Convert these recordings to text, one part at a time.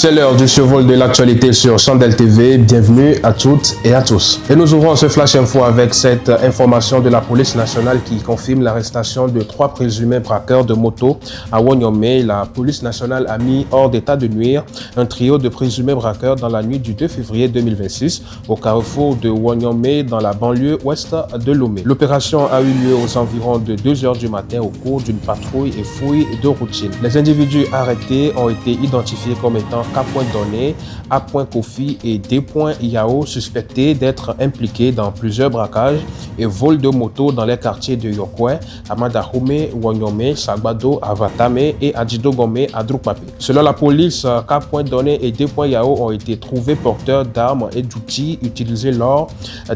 C'est l'heure du survol de l'actualité sur Chandelle TV. Bienvenue à toutes et à tous. Et nous ouvrons ce flash info avec cette information de la police nationale qui confirme l'arrestation de 3 présumés braqueurs de moto à Wanyomé. La police nationale a mis hors d'état de nuire un trio de présumés braqueurs dans la nuit du 2 février 2026 au carrefour de Wanyomé dans la banlieue ouest de Lomé. L'opération a eu lieu aux environs de 2 h du matin au cours d'une patrouille et fouille de routine. Les individus arrêtés ont été identifiés comme étant K.Donné, A.Kofi et D.Yao, suspectés d'être impliqués dans plusieurs braquages et vols de motos dans les quartiers de Yokwe, Amadahome, Wanyomé, Sagbado, Avatame et Adjidogome à Drukpape. Selon la police, K.Donné et D.Yao ont été trouvés porteurs d'armes et d'outils utilisés lors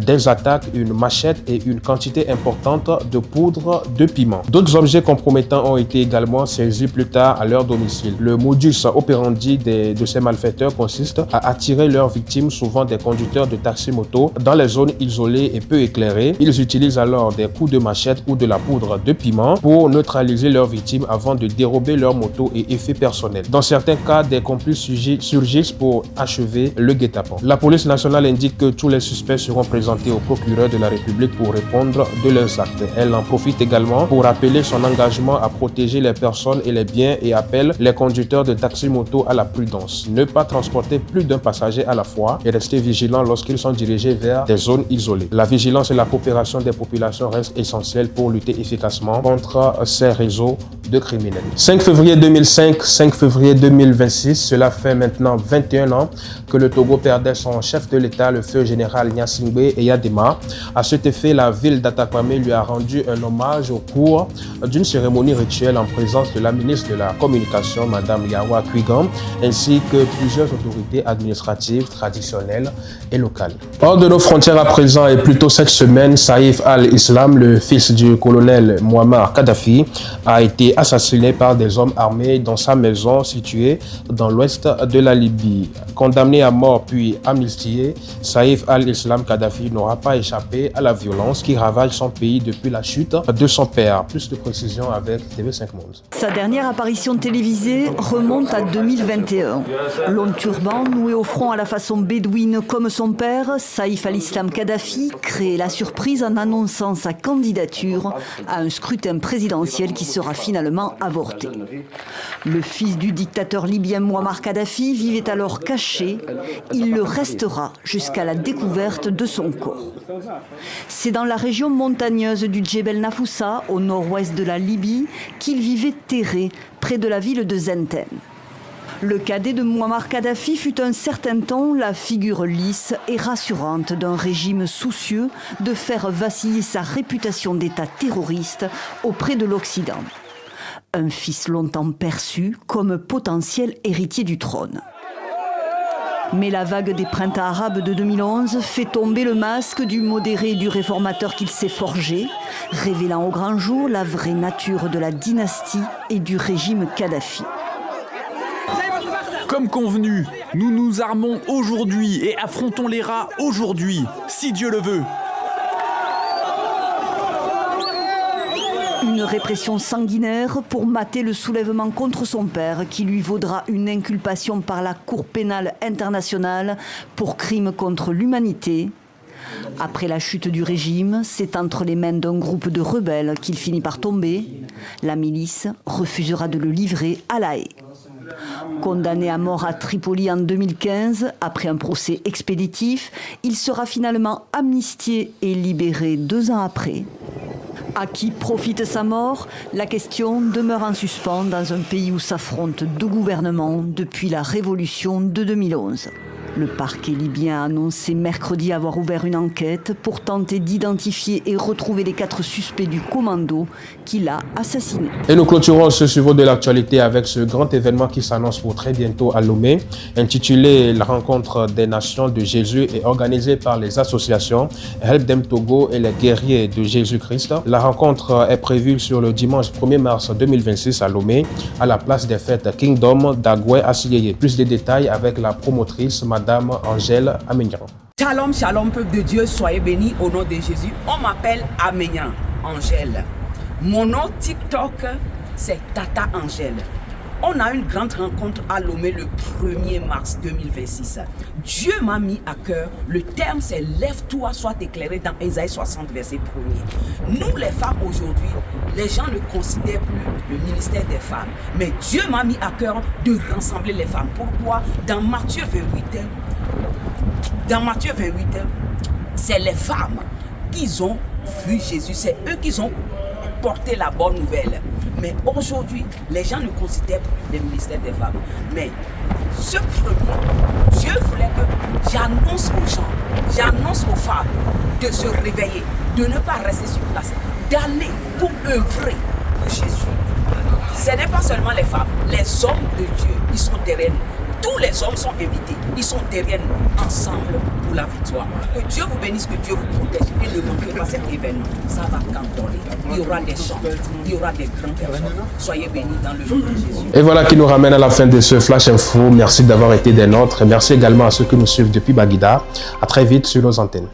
des attaques, une machette et une quantité importante de poudre de piment. D'autres objets compromettants ont été également saisis plus tard à leur domicile. Le modus operandi de ces malfaiteurs consiste à attirer leurs victimes, souvent des conducteurs de taxi-moto, dans les zones isolées et peu éclairées. Ils utilisent alors des coups de machette ou de la poudre de piment pour neutraliser leurs victimes avant de dérober leurs motos et effets personnels. Dans certains cas, des complices surgissent pour achever le guet-apens. La police nationale indique que tous les suspects seront présentés au procureur de la République pour répondre de leurs actes. Elle en profite également pour rappeler son engagement à protéger les personnes et les biens et appelle les conducteurs de taxi-moto à la prudence. Ne pas transporter plus d'un passager à la fois et rester vigilant lorsqu'ils sont dirigés vers des zones isolées. La vigilance et la coopération des populations restent essentielles pour lutter efficacement contre ces réseaux de criminels. 5 février 2005, 5 février 2026, cela fait maintenant 21 ans que le Togo perdait son chef de l'État, le feu général Gnassingbé Eyadema. À cet effet, la ville d'Atakwame lui a rendu un hommage au cours d'une cérémonie rituelle en présence de la ministre de la Communication, Madame Yawa Kwigam, ainsi que plusieurs autorités administratives, traditionnelles et locales. Hors de nos frontières à présent et plus tôt cette semaine, Saïf al-Islam, le fils du colonel Muammar Kadhafi, a été assassiné par des hommes armés dans sa maison située dans l'ouest de la Libye. Condamné à mort puis amnistié, Saïf al-Islam Kadhafi n'aura pas échappé à la violence qui ravage son pays depuis la chute de son père. Plus de précisions avec TV5 Monde. Sa dernière apparition télévisée remonte à 2021. Long turban, noué au front à la façon bédouine comme son père, Saïf al-Islam Kadhafi crée la surprise en annonçant sa candidature à un scrutin présidentiel qui sera finalement avorté. Le fils du dictateur libyen Muammar Kadhafi vivait alors caché. Il le restera jusqu'à la découverte de son corps. C'est dans la région montagneuse du Djebel Nafoussa, au nord-ouest de la Libye, qu'il vivait terré, près de la ville de Zenten. Le cadet de Muammar Kadhafi fut un certain temps la figure lisse et rassurante d'un régime soucieux de faire vaciller sa réputation d'État terroriste auprès de l'Occident. Un fils longtemps perçu comme potentiel héritier du trône. Mais la vague des printemps arabes de 2011 fait tomber le masque du modéré et du réformateur qu'il s'est forgé, révélant au grand jour la vraie nature de la dynastie et du régime Kadhafi. Comme convenu, nous nous armons aujourd'hui et affrontons les rats aujourd'hui, si Dieu le veut. Une répression sanguinaire pour mater le soulèvement contre son père qui lui vaudra une inculpation par la Cour pénale internationale pour crimes contre l'humanité. Après la chute du régime, c'est entre les mains d'un groupe de rebelles qu'il finit par tomber. La milice refusera de le livrer à La Haye. Condamné à mort à Tripoli en 2015, après un procès expéditif, il sera finalement amnistié et libéré 2 ans après. À qui profite sa mort? La question demeure en suspens dans un pays où s'affrontent 2 gouvernements depuis la révolution de 2011. Le parquet libyen a annoncé mercredi avoir ouvert une enquête pour tenter d'identifier et retrouver les 4 suspects du commando qui l'a assassiné. Et nous clôturons ce suivi de l'actualité avec ce grand événement qui s'annonce pour très bientôt à Lomé, intitulé La rencontre des nations de Jésus et organisé par les associations Help Them Togo et les guerriers de Jésus-Christ. La rencontre est prévue sur le dimanche 1er mars 2026 à Lomé, à la place des fêtes Kingdom d'Agoué à Siyeye. Plus de détails avec la promotrice Madame Angèle Aménian. Shalom, shalom, peuple de Dieu, soyez bénis au nom de Jésus. On m'appelle Aménian, Angèle. Mon nom TikTok, c'est Tata Angèle. On a une grande rencontre à Lomé le 1er mars 2026. Dieu m'a mis à cœur, le terme c'est « Lève-toi, sois éclairé » dans Ésaïe 60, verset 1er. Nous les femmes aujourd'hui, les gens ne considèrent plus le ministère des femmes. Mais Dieu m'a mis à cœur de rassembler les femmes. Pourquoi? Dans Matthieu 28, c'est les femmes qui ont vu Jésus, c'est eux qui ont porté la bonne nouvelle. Mais aujourd'hui, les gens ne considèrent plus le ministère des femmes. Mais ce premier, Dieu voulait que j'annonce aux gens, j'annonce aux femmes de se réveiller, de ne pas rester sur place, d'aller pour œuvrer pour Jésus. Ce n'est pas seulement les femmes, les hommes de Dieu, ils sont derrière nous. Tous les hommes sont invités, ils sont derrière nous, ensemble pour la victoire. Que Dieu vous bénisse, que Dieu vous protège et ne manquez pas cet événement. Ça va cantonner. Il y aura des chants, il y aura des grandes personnes. Soyez bénis dans le nom de Jésus. Et voilà qui nous ramène à la fin de ce Flash Info. Merci d'avoir été des nôtres et merci également à ceux qui nous suivent depuis Baguida. À très vite sur nos antennes.